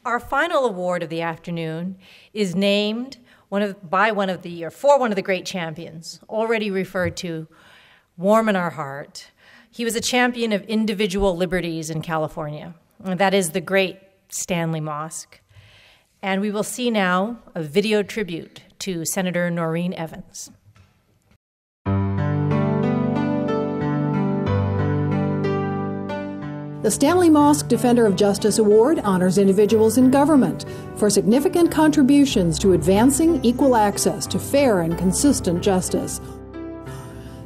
Our final award of the afternoon is named for one of the great champions, already referred to, warm in our heart. He was a champion of individual liberties in California, and that is the great Stanley Mosk. And we will see now a video tribute to Senator Noreen Evans. The Stanley Mosk Defender of Justice Award honors individuals in government for significant contributions to advancing equal access to fair and consistent justice.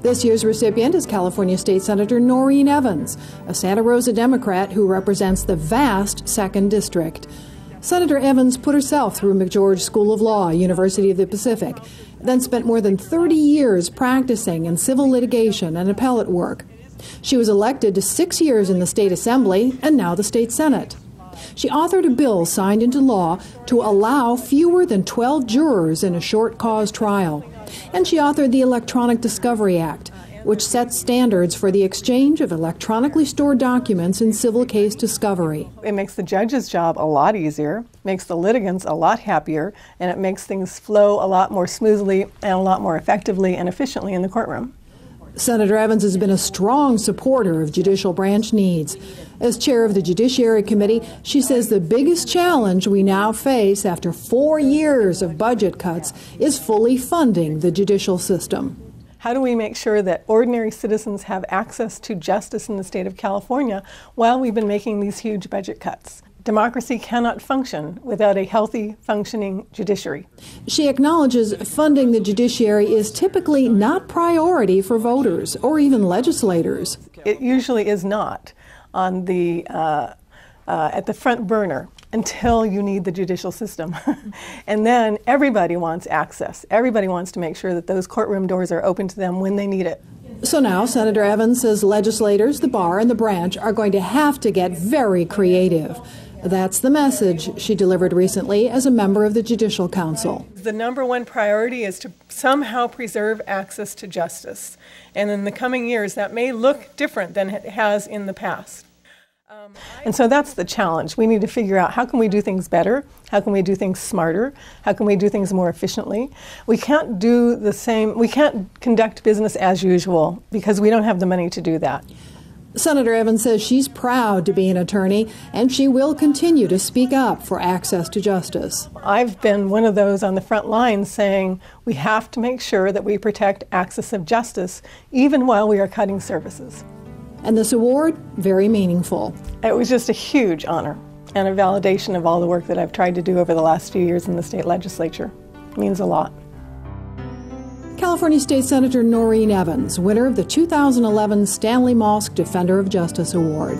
This year's recipient is California State Senator Noreen Evans, a Santa Rosa Democrat who represents the vast 2nd District. Senator Evans put herself through McGeorge School of Law, University of the Pacific, then spent more than 30 years practicing in civil litigation and appellate work. She was elected to 6 years in the State Assembly and now the State Senate. She authored a bill signed into law to allow fewer than 12 jurors in a short cause trial. And she authored the Electronic Discovery Act, which sets standards for the exchange of electronically stored documents in civil case discovery. It makes the judge's job a lot easier, makes the litigants a lot happier, and it makes things flow a lot more smoothly and a lot more effectively and efficiently in the courtroom. Senator Evans has been a strong supporter of judicial branch needs. As chair of the Judiciary Committee, she says the biggest challenge we now face after 4 years of budget cuts is fully funding the judicial system. How do we make sure that ordinary citizens have access to justice in the state of California while we've been making these huge budget cuts? Democracy cannot function without a healthy, functioning judiciary. She acknowledges funding the judiciary is typically not priority for voters or even legislators. It usually is not on the at the front burner until you need the judicial system. And then everybody wants access. Everybody wants to make sure that those courtroom doors are open to them when they need it. So now Senator Evans says legislators, the bar, and the branch are going to have to get very creative. That's the message she delivered recently as a member of the Judicial Council. The number one priority is to somehow preserve access to justice. And in the coming years, that may look different than it has in the past. And so that's the challenge. We need to figure out how can we do things better? How can we do things smarter? How can we do things more efficiently? We can't do the same, we can't conduct business as usual because we don't have the money to do that. Senator Evans says she's proud to be an attorney, and she will continue to speak up for access to justice. I've been one of those on the front lines saying we have to make sure that we protect access of justice even while we are cutting services. And this award, very meaningful. It was just a huge honor and a validation of all the work that I've tried to do over the last few years in the state legislature. It means a lot. California State Senator Noreen Evans, winner of the 2011 Stanley Mosk Defender of Justice Award.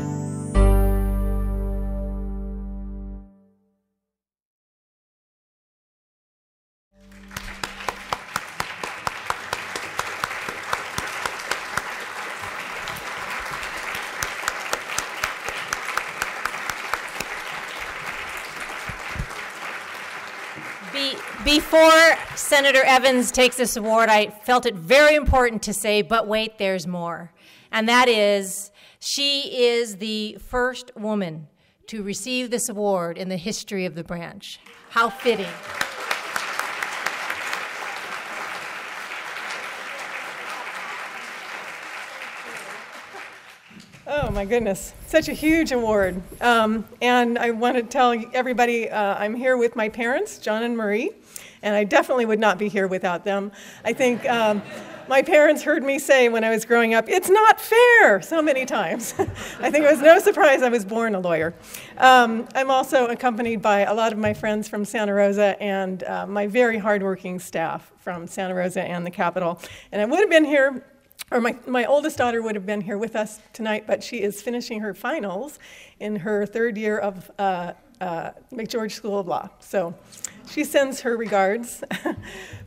Before Senator Evans takes this award, I felt it very important to say, but wait, there's more. And that is, she is the first woman to receive this award in the history of the branch. How fitting. Oh my goodness, such a huge award. And I want to tell everybody I'm here with my parents, John and Marie, and I definitely would not be here without them. I think my parents heard me say when I was growing up, "It's not fair," so many times. I think it was no surprise I was born a lawyer. I'm also accompanied by a lot of my friends from Santa Rosa and my very hardworking staff from Santa Rosa and the Capitol. And I would have been here, or my oldest daughter would have been here with us tonight, but she is finishing her finals in her 3rd year of McGeorge School of Law. So she sends her regards,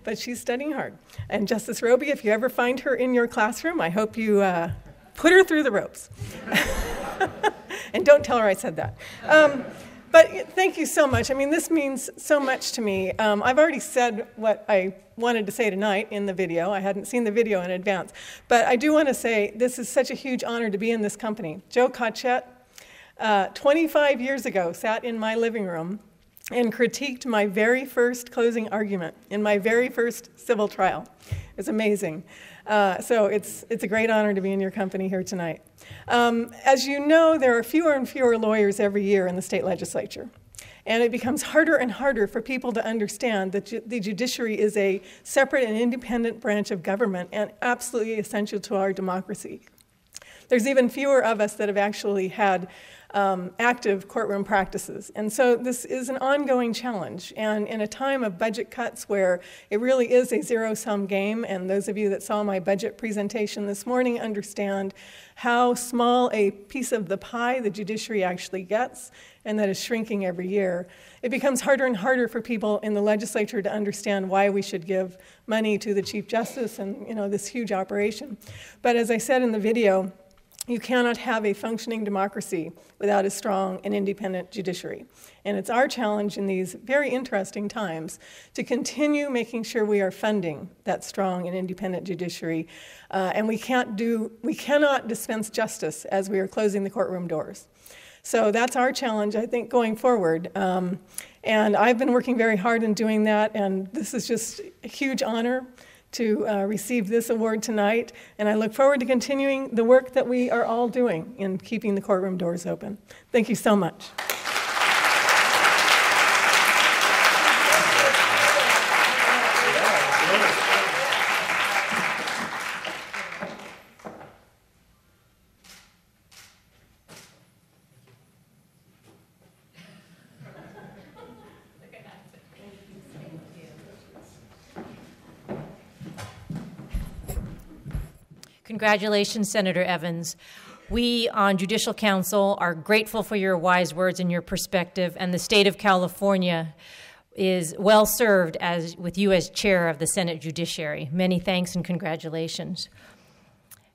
but she's studying hard. And Justice Roby, if you ever find her in your classroom, I hope you put her through the ropes. And don't tell her I said that. But thank you so much. I mean, this means so much to me. I've already said what I wanted to say tonight in the video. I hadn't seen the video in advance. But I do want to say this is such a huge honor to be in this company. Joe Cotchett, 25 years ago, sat in my living room and critiqued my very first closing argument in my very first civil trial. It's amazing. So it's a great honor to be in your company here tonight. As you know, there are fewer and fewer lawyers every year in the state legislature. And it becomes harder and harder for people to understand that the judiciary is a separate and independent branch of government and absolutely essential to our democracy. There's even fewer of us that have actually had active courtroom practices. And so this is an ongoing challenge. And in a time of budget cuts where it really is a zero-sum game, and those of you that saw my budget presentation this morning understand how small a piece of the pie the judiciary actually gets, and that is shrinking every year, it becomes harder and harder for people in the legislature to understand why we should give money to the Chief Justice and this huge operation. But as I said in the video, you cannot have a functioning democracy without a strong and independent judiciary. And it's our challenge in these very interesting times to continue making sure we are funding that strong and independent judiciary. And we cannot dispense justice as we are closing the courtroom doors. So that's our challenge, I think, going forward. And I've been working very hard in doing that, and this is just a huge honor to receive this award tonight, and I look forward to continuing the work that we are all doing in keeping the courtroom doors open. Thank you so much. Congratulations, Senator Evans. We on Judicial Council are grateful for your wise words and your perspective, and the state of California is well served with you as chair of the Senate Judiciary. Many thanks and congratulations.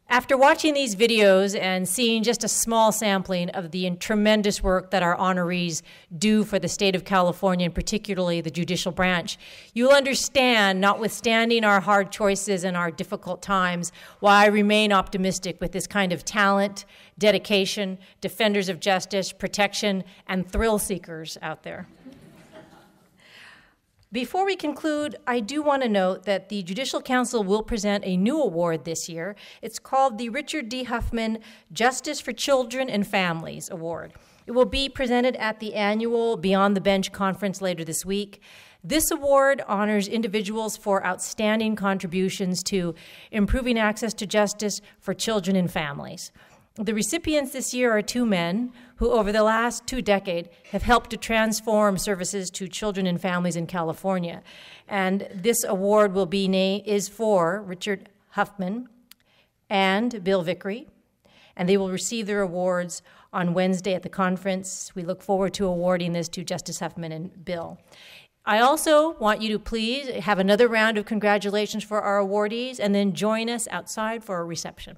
After watching these videos and seeing just a small sampling of the tremendous work that our honorees do for the state of California, and particularly the judicial branch, you'll understand, notwithstanding our hard choices and our difficult times, why I remain optimistic with this kind of talent, dedication, defenders of justice, protection, and thrill seekers out there. Before we conclude, I do want to note that the Judicial Council will present a new award this year. It's called the Richard D. Huffman Justice for Children and Families Award. It will be presented at the annual Beyond the Bench conference later this week. This award honors individuals for outstanding contributions to improving access to justice for children and families. The recipients this year are two men who, over the last 2 decades, have helped to transform services to children and families in California. And this award is for Richard Huffman and Bill Vickery, and they will receive their awards on Wednesday at the conference. We look forward to awarding this to Justice Huffman and Bill. I also want you to please have another round of congratulations for our awardees and then join us outside for a reception.